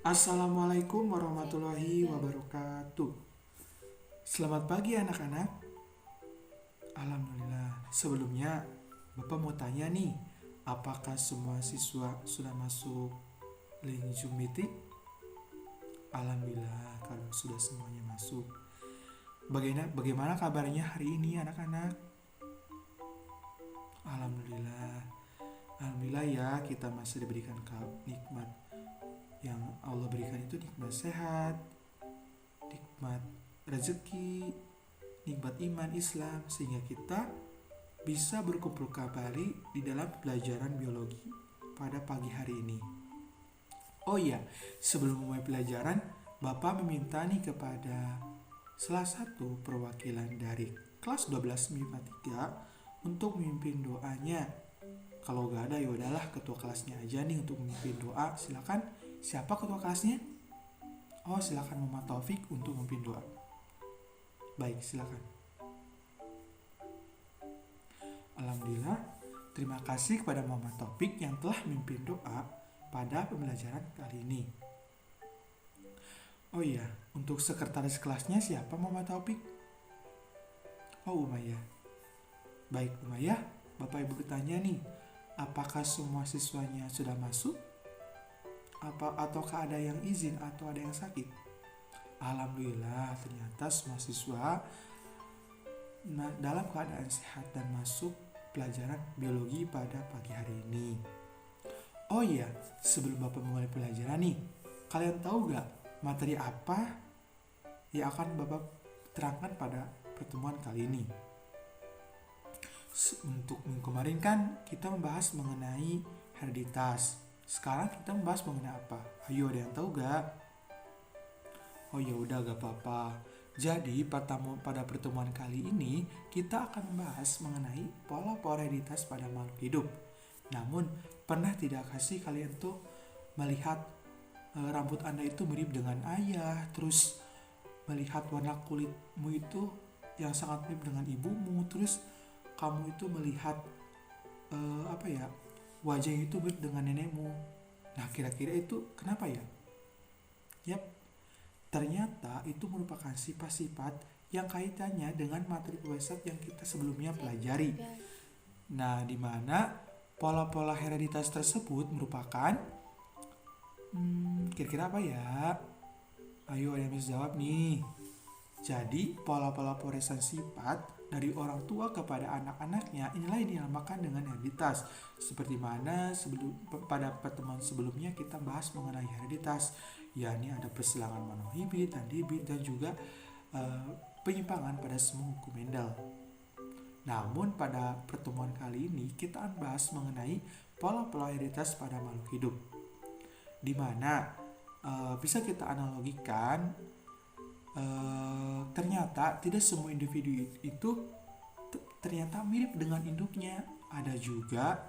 Assalamualaikum warahmatullahi wabarakatuh. Selamat pagi anak-anak. Alhamdulillah. Sebelumnya, Bapak mau tanya nih, apakah semua siswa sudah masuk link Zoom meeting? Alhamdulillah kalau sudah semuanya masuk. Bagaimana kabarnya hari ini anak-anak? Alhamdulillah. Alhamdulillah ya, kita masih diberikan nikmat yang Allah berikan, itu nikmat sehat, nikmat rezeki, nikmat iman Islam, sehingga kita bisa berkumpul kembali di dalam pelajaran biologi pada pagi hari ini. Oh iya, sebelum mulai pelajaran, Bapak meminta nih kepada salah satu perwakilan dari kelas 12 MIPA 3 untuk memimpin doanya. Kalau gak ada ya udahlah, ketua kelasnya aja nih untuk memimpin doa. Silakan, siapa ketua kelasnya? Oh, silakan Muhammad Taufik untuk memimpin doa. Baik, silakan. Alhamdulillah, terima kasih kepada Muhammad Taufik yang telah memimpin doa pada pembelajaran kali ini. Oh iya, untuk sekretaris kelasnya siapa Muhammad Taufik? Oh, Umayyah. Baik, Umayyah, Bapak Ibu bertanya nih, apakah semua siswanya sudah masuk? Ataukah ada yang izin atau ada yang sakit? Alhamdulillah, ternyata semua siswa dalam keadaan sehat dan masuk pelajaran biologi pada pagi hari ini. Oh iya, sebelum Bapak mulai pelajaran nih, kalian tahu gak materi apa yang akan Bapak terangkan pada pertemuan kali ini? Untuk minggu kemarin kan kita membahas mengenai hereditas. Sekarang kita membahas mengenai apa? Ayo, ada yang tahu gak? Oh ya udah, gak apa-apa. Jadi pada pertemuan kali ini kita akan membahas mengenai pola-pola hereditas pada makhluk hidup. Namun pernah tidak kasih kalian tuh melihat rambut Anda itu mirip dengan ayah, terus melihat warna kulitmu itu yang sangat mirip dengan ibumu, terus kamu itu melihat wajah itu mirip dengan nenekmu. Nah, kira-kira itu kenapa ya? Yap, ternyata itu merupakan sifat-sifat yang kaitannya dengan materi WhatsApp yang kita sebelumnya pelajari. Nah, di mana pola-pola hereditas tersebut merupakan kira-kira apa ya? Ayo, ada yang bisa jawab nih. Jadi, pola-pola pewaриsan sifat dari orang tua kepada anak-anaknya inilah yang dinamakan dengan hereditas. Seperti mana pada pertemuan sebelumnya kita bahas mengenai hereditas, yakni ada persilangan monohibrid, dihibrid, dan juga penyimpangan pada semua hukum Mendel. Namun pada pertemuan kali ini kita akan bahas mengenai pola-pola hereditas pada makhluk hidup, di mana bisa kita analogikan ternyata tidak semua individu itu ternyata mirip dengan induknya. Ada juga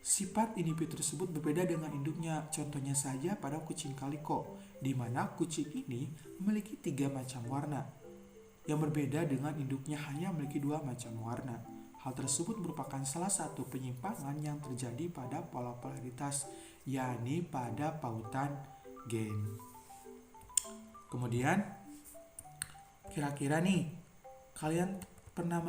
sifat individu tersebut berbeda dengan induknya. Contohnya saja pada kucing kaliko, di mana kucing ini memiliki 3 macam warna yang berbeda dengan induknya hanya memiliki 2 macam warna. Hal tersebut merupakan salah satu penyimpangan yang terjadi pada pola polaritas, yakni pada pautan gen. Kemudian kira-kira nih, kalian pernah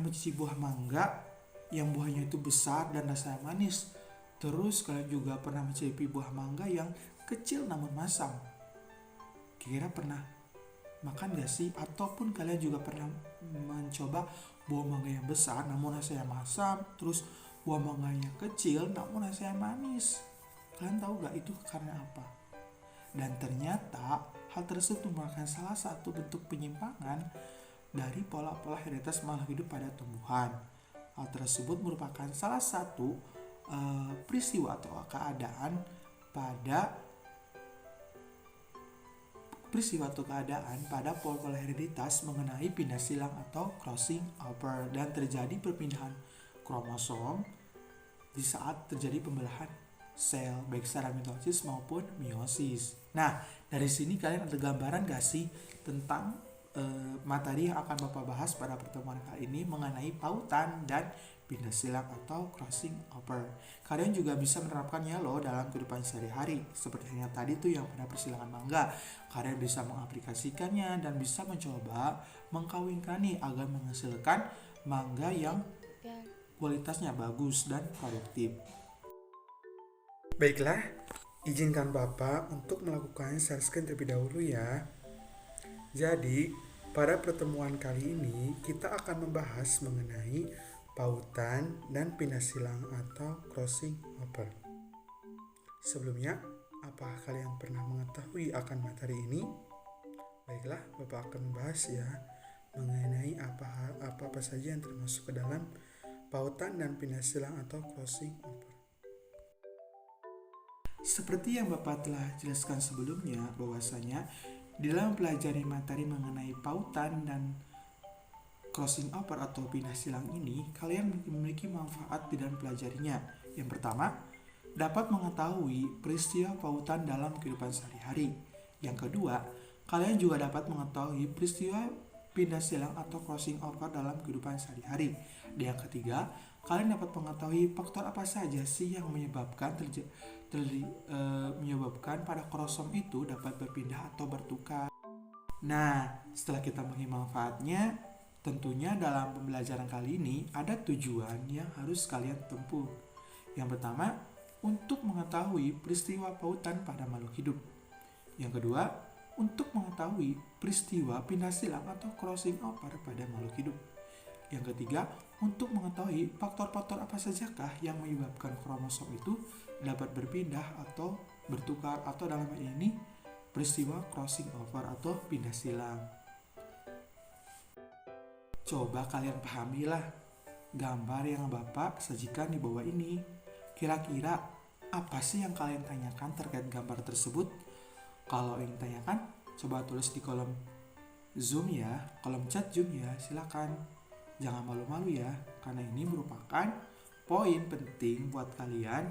mencicipi buah mangga yang buahnya itu besar dan rasanya manis. Terus kalian juga pernah mencicipi buah mangga yang kecil namun masam. Kira-kira pernah makan gak sih? Ataupun kalian juga pernah mencoba buah mangga yang besar namun rasanya masam, terus buah mangganya kecil namun rasanya manis. Kalian tahu gak itu karena apa? Dan ternyata hal tersebut merupakan salah satu bentuk penyimpangan dari pola-pola hereditas makhluk hidup pada tumbuhan. Hal tersebut merupakan salah satu peristiwa atau keadaan pada pola-pola hereditas mengenai pindah silang atau crossing over, dan terjadi perpindahan kromosom di saat terjadi pembelahan sel, baik secara mitosis maupun meiosis. Nah, dari sini kalian ada gambaran gak sih tentang materi yang akan Bapak bahas pada pertemuan kali ini mengenai pautan dan pindah silang atau crossing over. Kalian juga bisa menerapkannya loh dalam kehidupan sehari-hari. Seperti yang tadi tuh yang pada persilangan mangga. Kalian bisa mengaplikasikannya dan bisa mencoba mengkawinkan nih agar menghasilkan mangga yang kualitasnya bagus dan produktif. Baiklah, izinkan Bapak untuk melakukan share screen terlebih dahulu ya. Jadi, pada pertemuan kali ini kita akan membahas mengenai pautan dan pindah silang atau crossing over. Sebelumnya, apakah kalian pernah mengetahui akan materi ini? Baiklah, Bapak akan membahas ya mengenai apa saja yang termasuk ke dalam pautan dan pindah silang atau crossing over. Seperti yang Bapak telah jelaskan sebelumnya, bahwasanya di dalam pelajari materi mengenai pautan dan crossing over atau pindah silang ini, kalian memiliki manfaat di dalam pelajarinya. Yang pertama, dapat mengetahui peristiwa pautan dalam kehidupan sehari-hari. Yang kedua, kalian juga dapat mengetahui peristiwa pindah silang atau crossing over dalam kehidupan sehari-hari. Dan yang ketiga, kalian dapat mengetahui faktor apa saja sih yang menyebabkan menyebabkan pada kromosom itu dapat berpindah atau bertukar. Nah, setelah kita mengenai manfaatnya, tentunya dalam pembelajaran kali ini ada tujuan yang harus kalian tempuh. Yang pertama, untuk mengetahui peristiwa pautan pada makhluk hidup. Yang kedua, untuk mengetahui peristiwa pindah silang atau crossing over pada makhluk hidup. Yang ketiga, untuk mengetahui faktor-faktor apa sajakah yang menyebabkan kromosom itu dapat berpindah atau bertukar, atau dalam hal ini peristiwa crossing over atau pindah silang. Coba kalian pahamilah gambar yang Bapak sajikan di bawah ini. Kira-kira apa sih yang kalian tanyakan terkait gambar tersebut? Kalau ingin tanyakan, coba tulis di kolom Zoom ya, kolom chat Zoom ya, silakan. Jangan malu-malu ya, karena ini merupakan poin penting buat kalian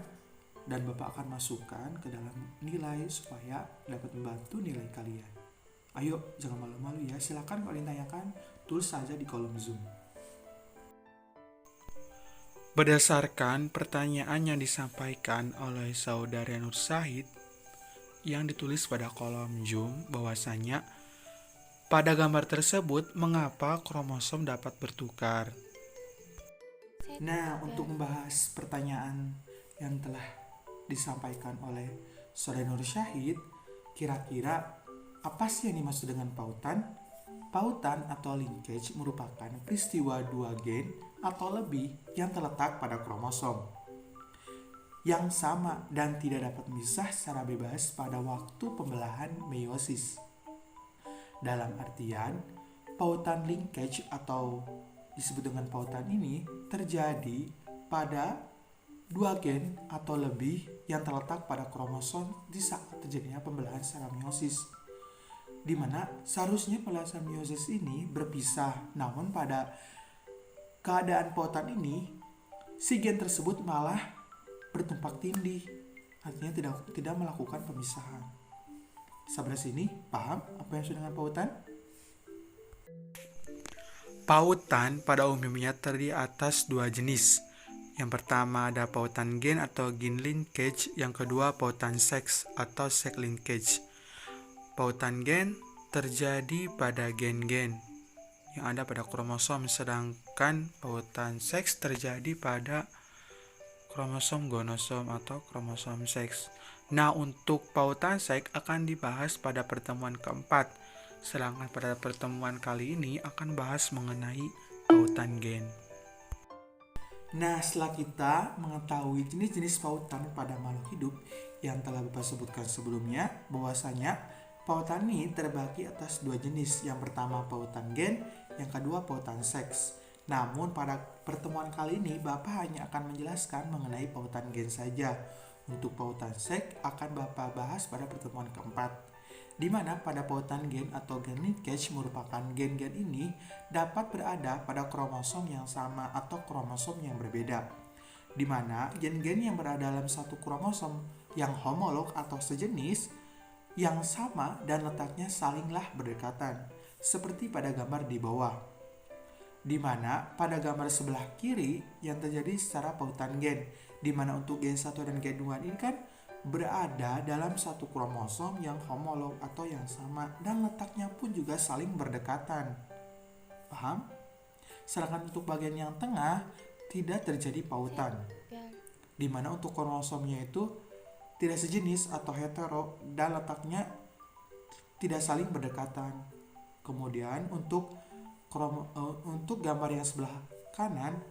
dan Bapak akan masukkan ke dalam nilai supaya dapat membantu nilai kalian. Ayo, jangan malu-malu ya, silakan kalian tanyakan, tulis saja di kolom Zoom. Berdasarkan pertanyaan yang disampaikan oleh saudara Nur Syahid yang ditulis pada kolom Zoom, bahwasanya pada gambar tersebut mengapa kromosom dapat bertukar. Nah, untuk membahas pertanyaan yang telah disampaikan oleh saudara Nur Syahid, kira-kira apa sih yang dimaksud dengan pautan? Pautan atau linkage merupakan peristiwa dua gen atau lebih yang terletak pada kromosom yang sama dan tidak dapat memisah secara bebas pada waktu pembelahan meiosis. Dalam artian, pautan linkage atau disebut dengan pautan ini terjadi pada dua gen atau lebih yang terletak pada kromosom di saat terjadinya pembelahan secara meiosis, di mana seharusnya pembelahan meiosis ini berpisah, namun pada keadaan pautan ini si gen tersebut malah bertumpak tindih, artinya tidak melakukan pemisahan. Sampai sini paham apa yang sudah dengan pautan? Pautan pada umumnya terdiri atas dua jenis. Yang pertama ada pautan gen atau gen linkage, yang kedua pautan seks atau sex linkage. Pautan gen terjadi pada gen-gen yang ada pada kromosom, sedangkan pautan seks terjadi pada kromosom gonosom atau kromosom seks. Nah, untuk pautan seks akan dibahas pada pertemuan keempat, sedangkan pada pertemuan kali ini akan bahas mengenai pautan gen. Nah, setelah kita mengetahui jenis-jenis pautan pada makhluk hidup yang telah Bapak sebutkan sebelumnya, bahwasanya pautan ini terbagi atas dua jenis. Yang pertama pautan gen, yang kedua pautan seks. Namun pada pertemuan kali ini Bapak hanya akan menjelaskan mengenai pautan gen saja. Untuk pautan seks akan Bapak bahas pada pertemuan keempat, di mana pada pautan gen atau gen linkage merupakan gen-gen ini dapat berada pada kromosom yang sama atau kromosom yang berbeda, di mana gen-gen yang berada dalam satu kromosom yang homolog atau sejenis yang sama dan letaknya salinglah berdekatan, seperti pada gambar di bawah. di mana pada gambar sebelah kiri yang terjadi secara pautan gen, di mana untuk gen 1 dan gen 2 ini kan berada dalam satu kromosom yang homolog atau yang sama, dan letaknya pun juga saling berdekatan. Paham? Sedangkan untuk bagian yang tengah tidak terjadi pautan, di mana untuk kromosomnya itu tidak sejenis atau hetero dan letaknya tidak saling berdekatan. Kemudian untuk gambar yang sebelah kanan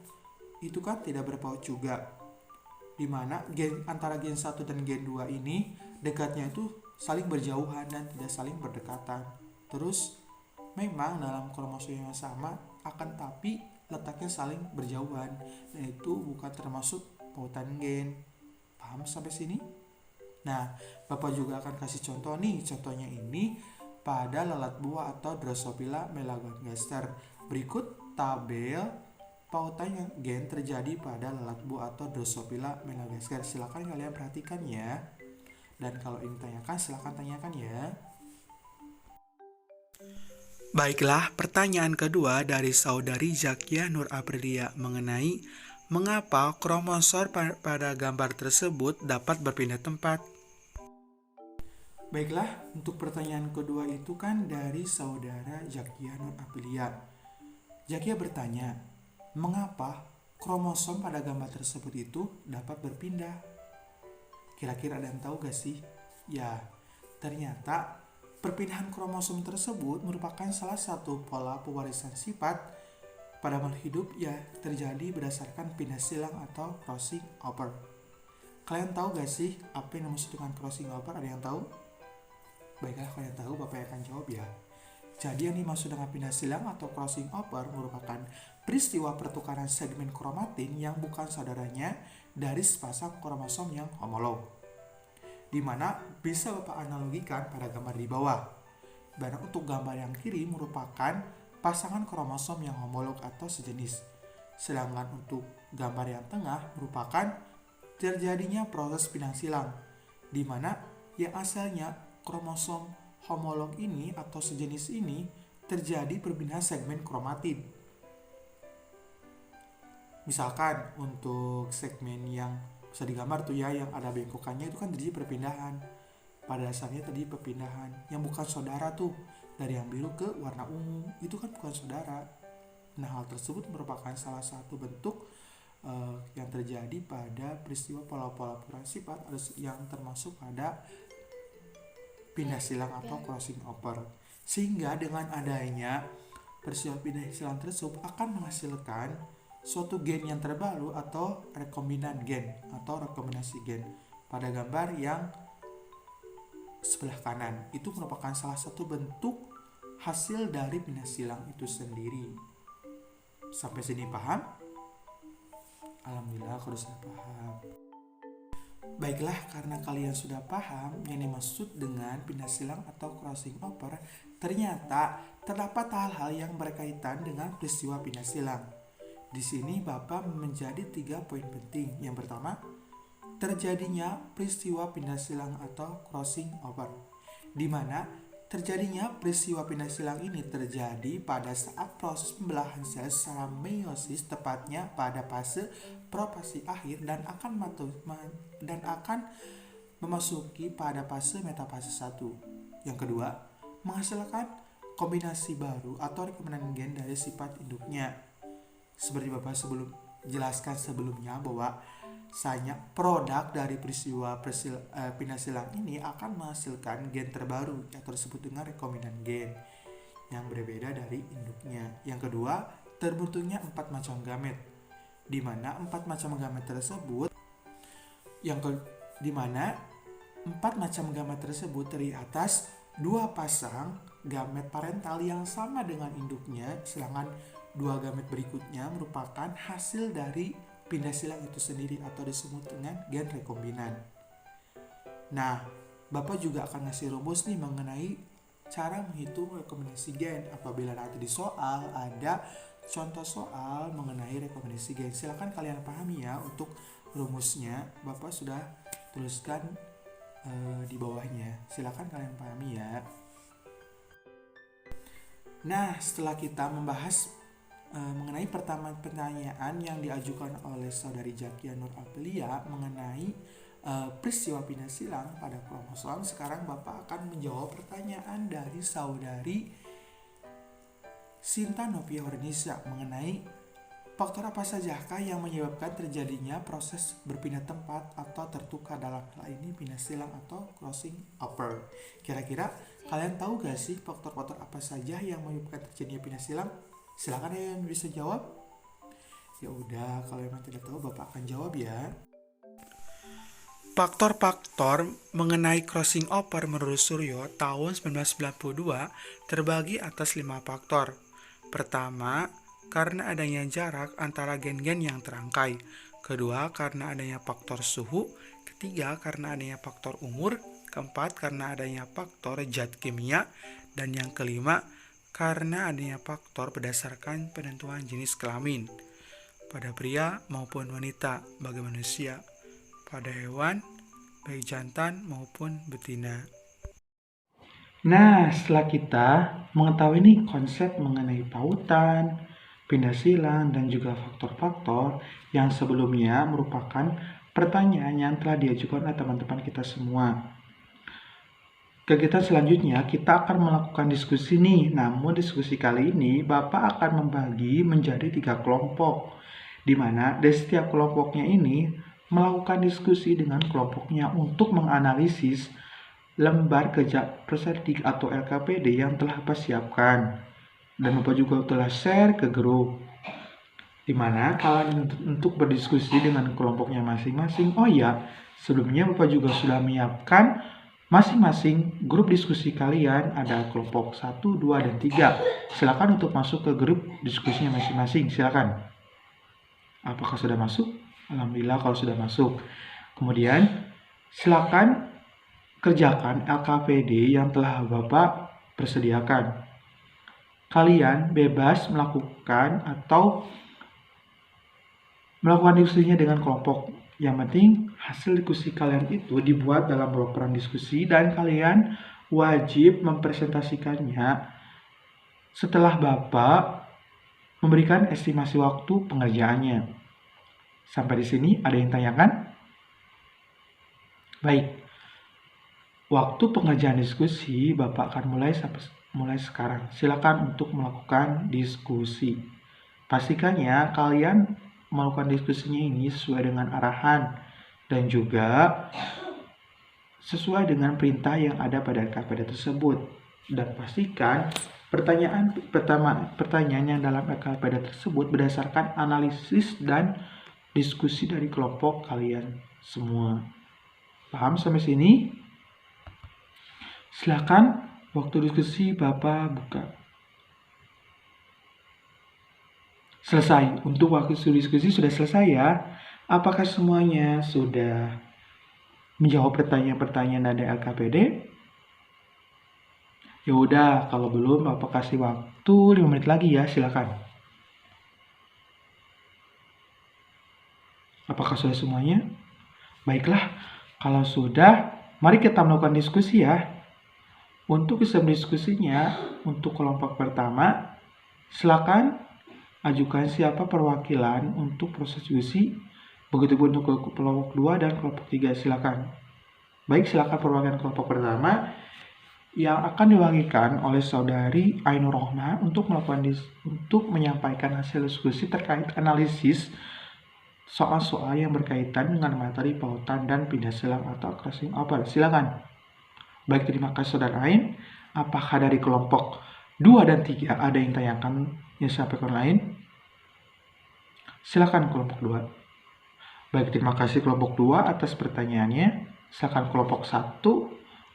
itu kan tidak berpaut juga, di mana antara gen 1 dan gen 2 ini dekatnya itu saling berjauhan dan tidak saling berdekatan. Terus memang dalam kromosom yang sama akan tapi letaknya saling berjauhan, dan itu bukan termasuk pautan gen. Paham sampai sini? Nah, Bapak juga akan kasih contoh nih. Contohnya ini pada lalat buah atau Drosophila melanogaster. Berikut tabel pautan yang gen terjadi pada lalat buah atau Drosophila melanogaster. Silakan kalian perhatikan ya. Dan kalau ingin tanyakan, silakan tanyakan ya. Baiklah, pertanyaan kedua dari saudari Zakia Nur Aprilia mengenai mengapa kromosom pada gambar tersebut dapat berpindah tempat. Baiklah, untuk pertanyaan kedua itu kan dari saudara Zakia Nur Aprilia. Zakia bertanya, mengapa kromosom pada gambar tersebut itu dapat berpindah? Kira-kira ada yang tahu gak sih? Ya, ternyata perpindahan kromosom tersebut merupakan salah satu pola pewarisan sifat pada makhluk hidup yang terjadi berdasarkan pindah silang atau crossing over. Kalian tahu gak sih apa yang dimaksud dengan crossing over? Ada yang tahu? Baiklah, kalian tahu, Bapak akan jawab ya. Jadi yang dimaksud dengan pindah silang atau crossing over merupakan peristiwa pertukaran segmen kromatin yang bukan saudaranya dari sepasang kromosom yang homolog, di mana bisa Bapak analogikan pada gambar di bawah. Dan untuk gambar yang kiri merupakan pasangan kromosom yang homolog atau sejenis. Sedangkan untuk gambar yang tengah merupakan terjadinya proses pindah silang, di mana yang asalnya kromosom homolog ini atau sejenis ini terjadi perpindahan segmen kromatin. Misalkan untuk segmen yang bisa digambar tuh ya, yang ada bengkokannya itu kan terjadi perpindahan. Pada dasarnya tadi perpindahan yang bukan saudara tuh, dari yang biru ke warna ungu, itu kan bukan saudara. Nah, hal tersebut merupakan salah satu bentuk yang terjadi pada peristiwa pola-pola sifat yang termasuk pada pindah silang atau crossing over. Sehingga dengan adanya peristiwa pindah silang tersebut akan menghasilkan suatu gen yang terbaru atau rekombinan gen atau rekombinasi gen pada gambar yang sebelah kanan. Itu merupakan salah satu bentuk hasil dari pindah silang itu sendiri. Sampai sini paham? Alhamdulillah kalau sudah paham. Baiklah, karena kalian sudah paham yang dimaksud dengan pindah silang atau crossing over, ternyata terdapat hal-hal yang berkaitan dengan peristiwa pindah silang. Di sini Bapak menjadi 3 poin penting. Yang pertama, terjadinya peristiwa pindah silang atau crossing over, di mana terjadinya peristiwa pindah silang ini terjadi pada saat proses pembelahan sel secara meiosis, tepatnya pada fase profasi akhir dan akan memasuki pada fase metafase 1. Yang kedua, menghasilkan kombinasi baru atau rekombinan gen dari sifat induknya. Seperti Bapak jelaskan sebelumnya bahwa produk dari peristiwa pindah silang ini akan menghasilkan gen terbaru yang disebut dengan rekombinan gen yang berbeda dari induknya. Yang kedua, terbentuknya 4 macam gamet, di mana 4 macam gamet tersebut terdiri atas 2 pasang gamet parental yang sama dengan induknya, sedangkan 2 gamet berikutnya merupakan hasil dari pindah silang itu sendiri atau disebut dengan gen rekombinan. Nah, Bapak juga akan ngasih rumus nih mengenai cara menghitung rekombinasi gen. Apabila nanti di soal ada contoh soal mengenai rekombinasi gen, silakan kalian pahami ya. Untuk rumusnya Bapak sudah tuliskan di bawahnya. Silakan kalian pahami ya. Nah, setelah kita membahas mengenai pertama pertanyaan yang diajukan oleh saudari Zakia Nur Aprilia mengenai peristiwa pindah silang pada kromosom. Sekarang Bapak akan menjawab pertanyaan dari saudari Sinta Novia Hornisa mengenai faktor apa sajakah yang menyebabkan terjadinya proses berpindah tempat atau tertukar, dalam hal ini pindah silang atau crossing over. Kira-kira kalian tahu gak sih faktor-faktor apa saja yang menyebabkan terjadinya pindah silang? Silakan yang bisa jawab. Ya udah, kalau memang tidak tahu Bapak akan jawab ya. Faktor-faktor mengenai crossing over menurut Suryo tahun 1992 terbagi atas 5 faktor. Pertama, karena adanya jarak antara gen-gen yang terangkai. Kedua, karena adanya faktor suhu. Ketiga, karena adanya faktor umur. Keempat, karena adanya faktor zat kimia. Dan yang kelima, karena adanya faktor berdasarkan penentuan jenis kelamin pada pria maupun wanita bagi manusia, pada hewan baik jantan maupun betina. Nah, setelah kita mengetahui nih konsep mengenai pautan, pindah silang, dan juga faktor-faktor yang sebelumnya merupakan pertanyaan yang telah diajukan oleh teman-teman kita semua. Kegiatan selanjutnya kita akan melakukan diskusi nih. Namun diskusi kali ini Bapak akan membagi menjadi 3 kelompok, di mana dari setiap kelompoknya ini melakukan diskusi dengan kelompoknya untuk menganalisis lembar kerja presentik atau LKPD yang telah Bapak siapkan. Dan Bapak juga telah share ke grup, di mana kalian untuk berdiskusi dengan kelompoknya masing-masing. Oh iya, sebelumnya Bapak juga sudah menyiapkan masing-masing grup diskusi kalian, ada kelompok 1, 2, dan 3. Silakan untuk masuk ke grup diskusinya masing-masing, silakan. Apakah sudah masuk? Alhamdulillah kalau sudah masuk. Kemudian silakan kerjakan LKPD yang telah Bapak persediakan. Kalian bebas melakukan atau melakukan diskusinya dengan kelompok. Yang penting hasil diskusi kalian itu dibuat dalam laporan diskusi dan kalian wajib mempresentasikannya setelah Bapak memberikan estimasi waktu pengerjaannya. Sampai di sini ada yang tanyakan? Baik. Waktu pengerjaan diskusi Bapak akan mulai sekarang. Silakan untuk melakukan diskusi. Pastikan ya kalian melakukan diskusinya ini sesuai dengan arahan dan juga sesuai dengan perintah yang ada pada LKPD tersebut. Dan pastikan pertanyaan yang dalam LKPD tersebut berdasarkan analisis dan diskusi dari kelompok kalian semua. Paham sampai sini? Silakan waktu diskusi Bapak buka. Selesai. Untuk waktu diskusi sudah selesai ya. Apakah semuanya sudah menjawab pertanyaan-pertanyaan dari LKPD? Ya udah, kalau belum Bapak kasih waktu 5 menit lagi ya, silakan. Apakah sudah semuanya? Baiklah, kalau sudah, mari kita melakukan diskusi ya. Untuk sistem diskusinya, untuk kelompok pertama, silakan ajukan siapa perwakilan untuk proses diskusi. Begitupun untuk kelompok 2 dan kelompok 3, silakan. Baik, silakan perwakilan kelompok pertama yang akan diwakilkan oleh saudari Ainur Rohmah untuk menyampaikan hasil diskusi terkait analisis soal-soal yang berkaitan dengan materi pautan dan pindah silang atau crossing over. Silakan. Baik, terima kasih saudara Ain. Apakah dari kelompok 2 dan 3 ada yang tanyakan yang disampaikan lain? Silakan kelompok 2. Baik, terima kasih kelompok 2 atas pertanyaannya. Silakan kelompok 1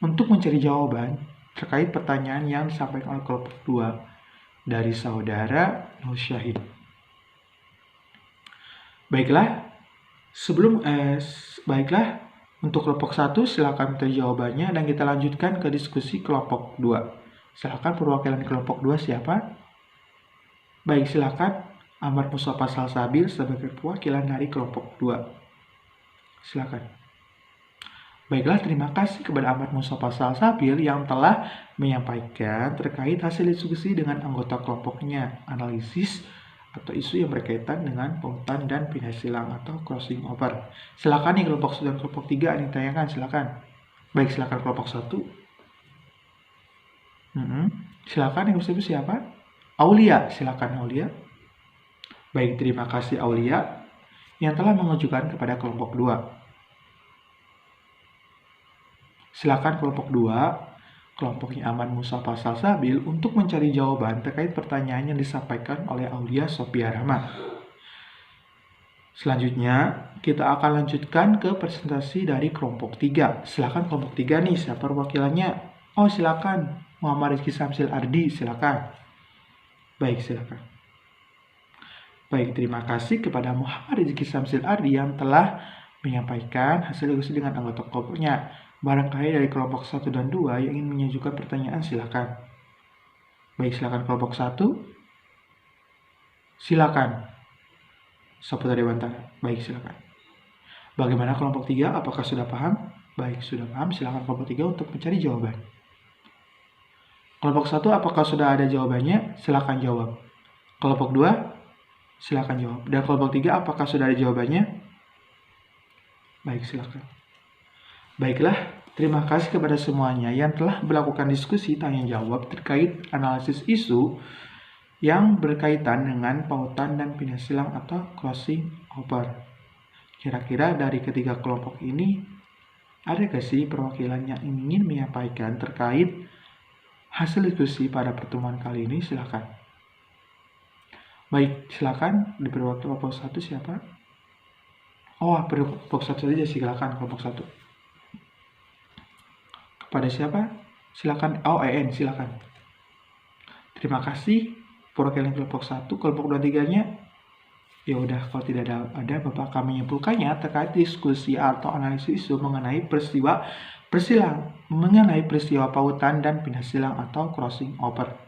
untuk mencari jawaban terkait pertanyaan yang disampaikan oleh kelompok 2 dari saudara Nur Syahid. Baiklah, untuk kelompok 1 silakan mencari jawabannya dan kita lanjutkan ke diskusi kelompok 2. Silakan perwakilan kelompok 2 siapa? Baik, silakan Ahmad Mustafa Salsabil sebagai perwakilan dari kelompok 2. Silakan. Baiklah, terima kasih kepada Ahmad Mustafa Salsabil yang telah menyampaikan terkait hasil diskusi dengan anggota kelompoknya, analisis atau isu yang berkaitan dengan pautan dan pindah silang atau crossing over. Silakan nih kelompok 1 dan kelompok 3 ini tanyakan, silakan. Baik, silakan kelompok 1. Silakan yang bersebut siapa? Aulia, silakan Aulia. Baik, terima kasih Aulia yang telah mengajukan kepada kelompok 2. Silakan kelompok 2. Kelompoknya Aman Mustafa Salsabil untuk mencari jawaban terkait pertanyaan yang disampaikan oleh Aulia Sophia Rahma. Selanjutnya, kita akan lanjutkan ke presentasi dari kelompok 3. Silakan kelompok 3 nih, siapa perwakilannya? Oh, silakan. Muhammad Rizky Samsil Ardi, silakan. Baik, silakan. Baik, terima kasih kepada Muhammad Rizky Samsil Ardi yang telah menyampaikan hasil diskusi dengan anggota kelompoknya. Barangkali dari kelompok 1 dan 2 yang ingin mengajukan pertanyaan, silakan. Baik, silakan kelompok 1. Silakan. Saputra Dewantara. Baik, silakan. Bagaimana kelompok 3? Apakah sudah paham? Baik, sudah paham. Silakan kelompok 3 untuk mencari jawaban. Kelompok 1, apakah sudah ada jawabannya? Silakan jawab. Kelompok 2, silakan jawab. Dan kelompok 3, apakah sudah ada jawabannya? Baik, silakan. Baiklah, terima kasih kepada semuanya yang telah melakukan diskusi tanya jawab terkait analisis isu yang berkaitan dengan pautan dan pindah silang atau crossing over. Kira-kira dari ketiga kelompok ini, ada gak sih perwakilan yang ingin menyampaikan terkait hasil diskusi pada pertemuan kali ini? Silakan. Baik, silakan di kelompok 1 siapa? Oh, kelompok 1 saja, silakan kelompok 1. Kepada siapa? Silakan. Oh, EN, silakan. Terima kasih. Perwakilan kelompok 1, kelompok 2, 3-nya. Ya udah, kalau tidak ada Bapak akan menyimpulkannya terkait diskusi atau analisis isu mengenai peristiwa pautan dan pindah silang atau crossing over.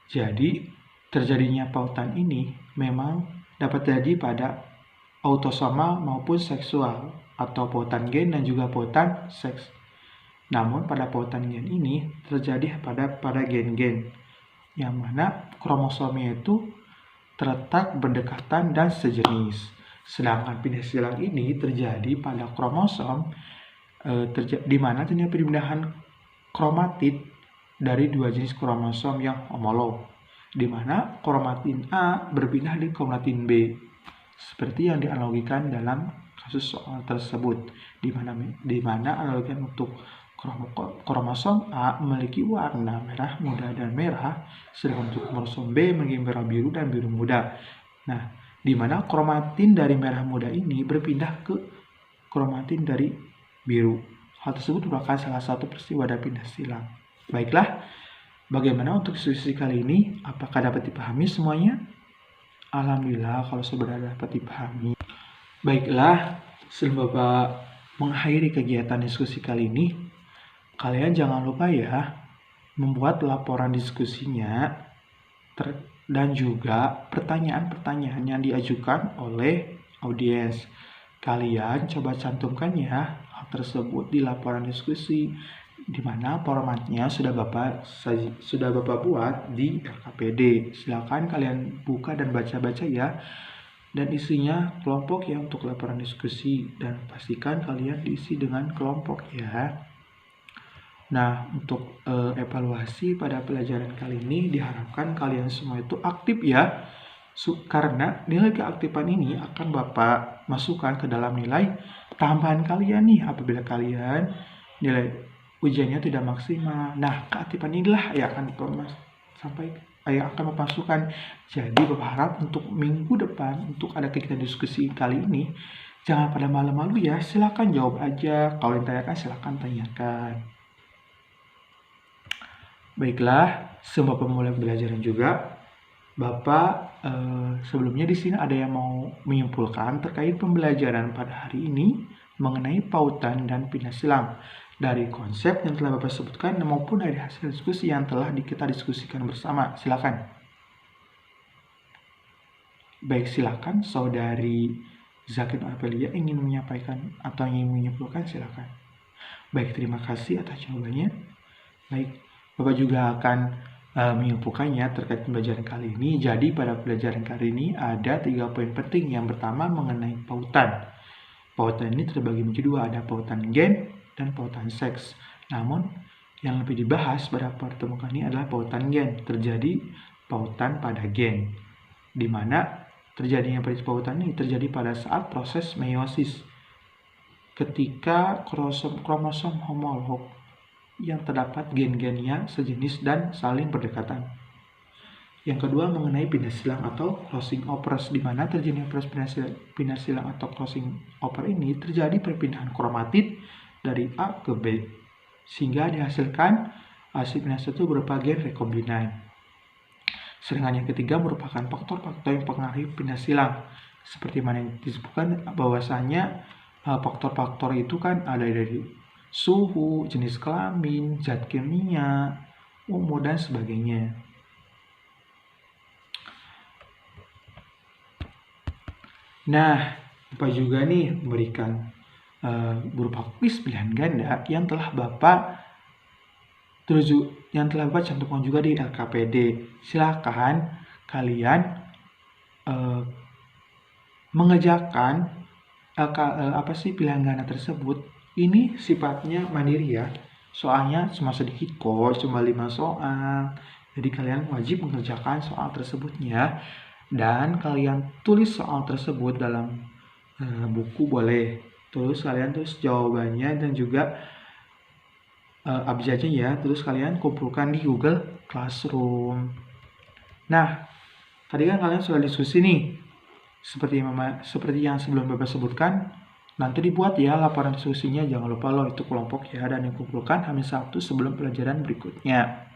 Jadi, terjadinya pautan ini memang dapat terjadi pada autosomal maupun seksual atau pautan gen dan juga pautan seks. Namun pada pautan gen ini terjadi pada gen-gen yang mana kromosomnya itu terletak berdekatan dan sejenis. Sedangkan pindah silang ini terjadi pada kromosom di mana terjadi perpindahan kromatid dari dua jenis kromosom yang homolog, di mana kromatin A berpindah di kromatin B, seperti yang dianalogikan dalam kasus soal tersebut, di mana analogikan untuk kromosom A memiliki warna merah muda dan merah, sedangkan untuk kromosom B memiliki merah biru dan biru muda. Nah, di mana kromatin dari merah muda ini berpindah ke kromatin dari biru. Hal tersebut merupakan salah satu peristiwa dan pindah silang. Baiklah, bagaimana untuk diskusi kali ini? Apakah dapat dipahami semuanya? Alhamdulillah kalau sudah dapat dipahami. Baiklah, sebelum Bapak mengakhiri kegiatan diskusi kali ini, kalian jangan lupa ya membuat laporan diskusinya dan juga pertanyaan-pertanyaan yang diajukan oleh audiens. Kalian coba cantumkan ya hal tersebut di laporan diskusi, di mana formatnya sudah Bapak buat di LKPD. Silakan kalian buka dan baca-baca ya. Dan isinya kelompok ya untuk laporan diskusi, dan pastikan kalian diisi dengan kelompok ya. Nah, untuk evaluasi pada pelajaran kali ini diharapkan kalian semua itu aktif ya. Karena nilai keaktifan ini akan Bapak masukkan ke dalam nilai tambahan kalian nih apabila kalian nilai ujiannya tidak maksimal. Nah, keaktifan inilah yang akan akan memasukkan. Jadi Bapak harap untuk minggu depan untuk ada kegiatan diskusi kali ini jangan pada malu-malu ya, silakan jawab aja. Kalau yang tanyakan silakan tanyakan. Baiklah, semua pemula pembelajaran juga, Bapak sebelumnya di sini ada yang mau menyimpulkan terkait pembelajaran pada hari ini mengenai pautan dan pindah silang dari konsep yang telah Bapak sebutkan maupun dari hasil diskusi yang telah kita diskusikan bersama. Silakan. Baik, silakan Saudari Zakin Apelia ingin menyampaikan atau ingin menyimpulkan, silakan. Baik, terima kasih atas jawabannya. Baik, Bapak juga akan menginfokannya terkait pembelajaran kali ini. Jadi pada pembelajaran kali ini ada 3 poin penting. Yang pertama mengenai pautan. Pautan ini terbagi menjadi dua, ada pautan gen dan pautan seks. Namun yang lebih dibahas pada pertemuan ini adalah pautan gen. Terjadi pautan pada gen, di mana terjadinya pautan ini terjadi pada saat proses meiosis, ketika kromosom homolog yang terdapat gen-gennya sejenis dan saling berdekatan. Yang kedua mengenai pindah silang atau crossing overs, di mana terjadinya proses pindah silang atau crossing over ini terjadi perpindahan kromatid dari A ke B, sehingga dihasilkan hasil pindah silang itu berupa gen rekombinan. Sedangkan yang ketiga merupakan faktor-faktor yang mempengaruhi pindah silang, seperti mana yang disebutkan bahwasanya faktor-faktor itu kan ada dari suhu, jenis kelamin, zat kimia, umur, dan sebagainya. Nah, Bapak juga nih memberikan berupa kuis pilihan ganda yang telah Bapak cantumkan juga di LKPD. Silakan kalian mengerjakan pilihan ganda tersebut. Ini sifatnya mandiri ya. Soalnya cuma sedikit kok, cuma 5 soal. Jadi kalian wajib mengerjakan soal tersebutnya. Dan kalian tulis soal tersebut dalam buku boleh. Terus kalian tulis jawabannya dan juga abjadnya ya. Terus kalian kumpulkan di Google Classroom. Nah, tadi kan kalian sudah diskusi nih. Seperti yang sebelum Bapak sebutkan, nanti dibuat ya laporan diskusinya. Jangan lupa loh, itu kelompok ya, dan dikumpulkan H-1 sebelum pelajaran berikutnya.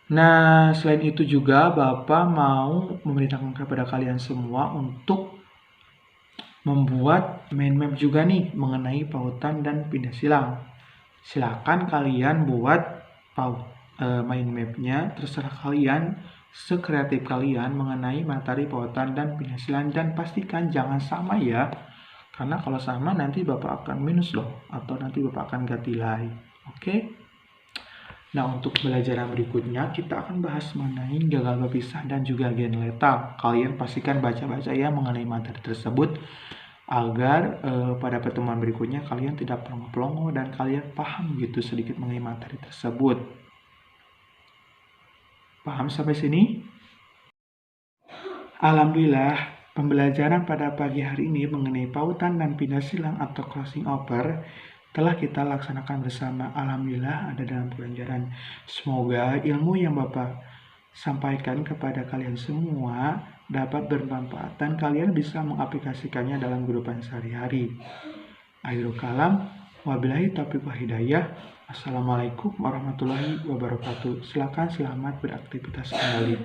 Nah, selain itu juga Bapak mau memerintahkan kepada kalian semua untuk membuat mind map juga nih mengenai pautan dan pindah silang. Silakan kalian buat mind mapnya, terserah kalian, sekreatif kalian mengenai materi pautan dan pindah silang, dan pastikan jangan sama ya. Karena kalau sama nanti Bapak akan minus loh, atau nanti Bapak akan ganti nilai. Oke? Nah, untuk pembelajaran berikutnya kita akan bahas mengenai gagal berpisah dan juga gen letal. Kalian pastikan baca-baca ya mengenai materi tersebut agar pada pertemuan berikutnya kalian tidak pelongo-pelongo dan kalian paham gitu sedikit mengenai materi tersebut. Paham sampai sini? Alhamdulillah, pembelajaran pada pagi hari ini mengenai pautan dan pindah silang atau crossing over telah kita laksanakan bersama. Alhamdulillah ada dalam pelajaran. Semoga ilmu yang Bapak sampaikan kepada kalian semua dapat bermanfaat dan kalian bisa mengaplikasikannya dalam kehidupan sehari-hari. Akhirul kalam, wabillahi taufiq wal hidayah. Assalamualaikum warahmatullahi wabarakatuh. Silakan selamat beraktivitas kembali.